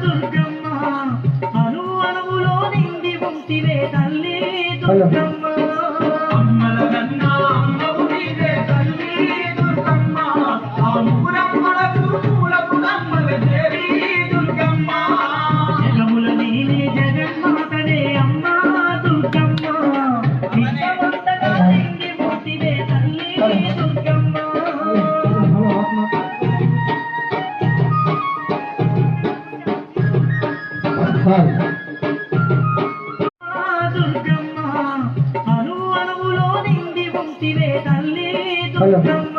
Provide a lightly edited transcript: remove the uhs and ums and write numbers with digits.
దుర్గమ్మ అను అణువులో నిండి ఉంటివే తల్లి దుర్గమ్మ జగముల నీలే జగన్మాతనే అమ్మా దుర్గమ్మ విశ్వమంతగా నిండి ఉంటివే తల్లి దుర్గమ్మ దుర్గమ్మ అణు అణువులో నిండి ఉంటివే తల్లి దుర్గమ్మ